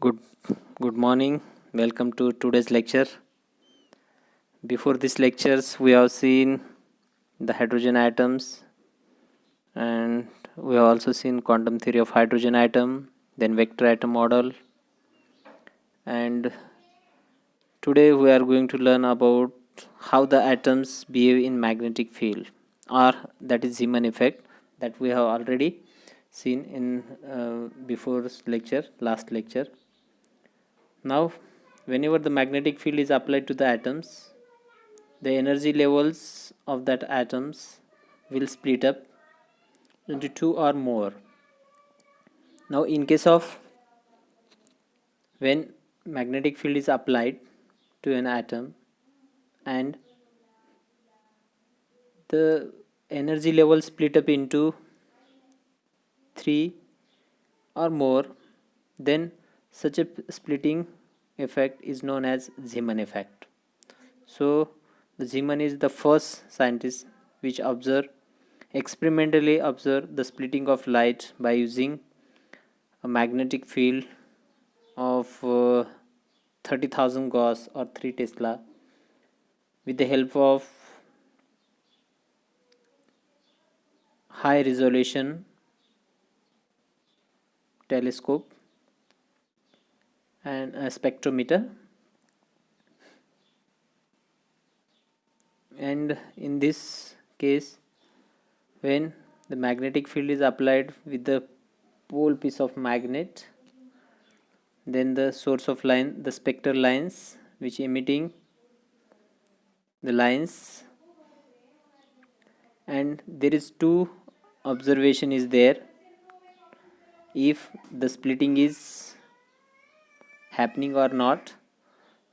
Good good morning. Welcome to today's lecture. Before these lectures, we have seen the hydrogen atoms, and we have also seen quantum theory of hydrogen atom, then vector atom model, and today we are going to learn about how the atoms behave in magnetic field, or that is Zeeman effect that we have already seen in before last lecture. Now, whenever the magnetic field is applied to the atoms, the energy levels of that atoms will split up into two or more. Now, in case of when magnetic field is applied to an atom and the energy level split up into three or more, then such a splitting effect is known as Zeeman effect. So, the Zeeman is the first scientist which experimentally observed the splitting of light by using a magnetic field of 30,000 Gauss or 3 Tesla with the help of high resolution telescope and a spectrometer. And in this case, when the magnetic field is applied with the pole piece of magnet, then the source of line, the spectral lines which emitting the lines, and there is two observation is there. If the splitting is happening or not,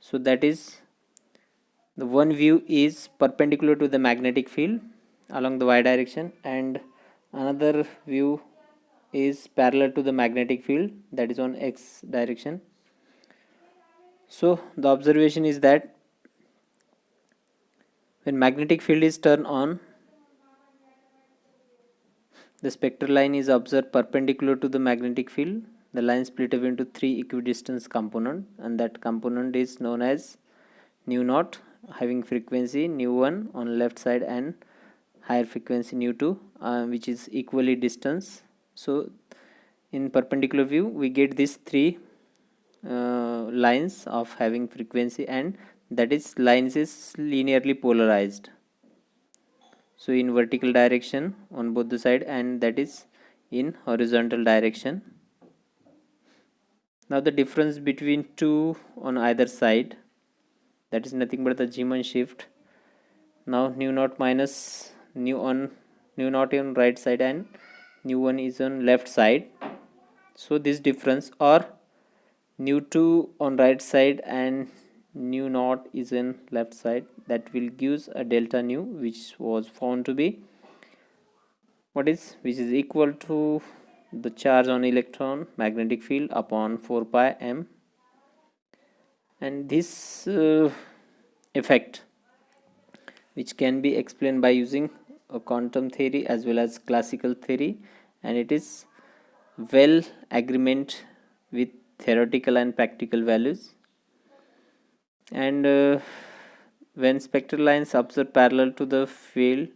so that is the one view is perpendicular to the magnetic field along the y direction, and another view is parallel to the magnetic field, that is on x direction. So the observation is that when magnetic field is turned on, the spectral line is observed perpendicular to the magnetic field. The line split up into three equidistant components, and that component is known as nu naught, having frequency nu1 on left side and higher frequency nu2, which is equally distance. So in perpendicular view we get these three lines of having frequency, and that is lines is linearly polarized, so in vertical direction on both the side, and that is in horizontal direction. Now the difference between two on either side, that is nothing but the Zeeman shift. Now nu naught minus nu naught on right side and nu1 is on left side. So this difference, or nu2 on right side and nu naught is in left side, that will gives a delta nu, which was found to be which is equal to the charge on electron magnetic field upon 4 pi m. And this effect, which can be explained by using a quantum theory as well as classical theory, and it is well agreement with theoretical and practical values. And when spectral lines observed parallel to the field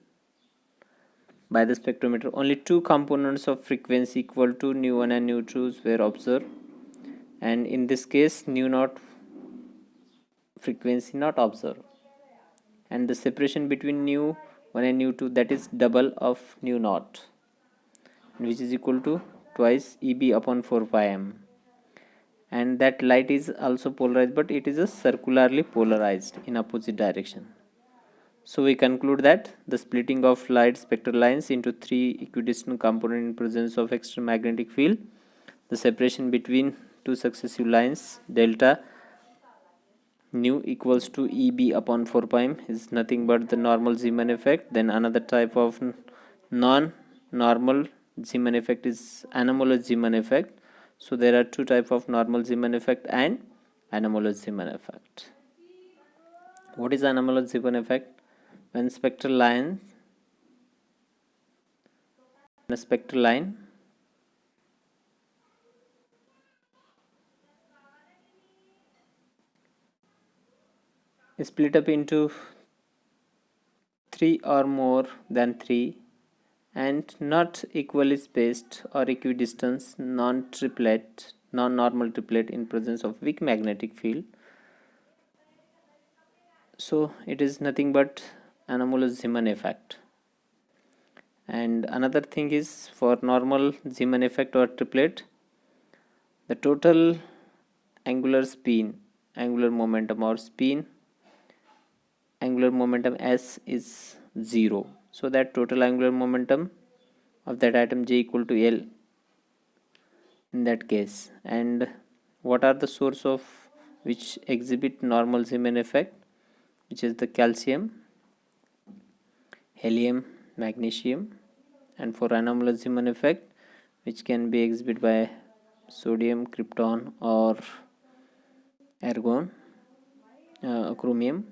by the spectrometer, only two components of frequency equal to nu1 and nu2 were observed, and in this case nu naught frequency not observed, and the separation between nu1 and nu2, that is double of nu naught, which is equal to twice Eb upon 4 pi m. And that light is also polarized, but it is a circularly polarized in opposite direction. So we conclude that the splitting of light spectral lines into three equidistant components in presence of extramagnetic field, the separation between two successive lines delta nu equals to Eb upon 4 pi m is nothing but the normal Zeeman effect. Then another type of non-normal Zeeman effect is anomalous Zeeman effect. So there are two types of normal Zeeman effect and anomalous Zeeman effect. What is anomalous Zeeman effect? When a spectral line split up into 3 or more than 3 and not equally spaced or equidistant non-normal triplet in presence of weak magnetic field, so it is nothing but anomalous Zeeman effect. And another thing is, for normal Zeeman effect or triplet, the total angular momentum or spin angular momentum S is 0, so that total angular momentum of that atom J equal to L in that case. And what are the source of which exhibit normal Zeeman effect, which is the calcium, helium, magnesium, and for anomalous Zeeman effect, which can be exhibited by sodium, krypton, or argon, chromium.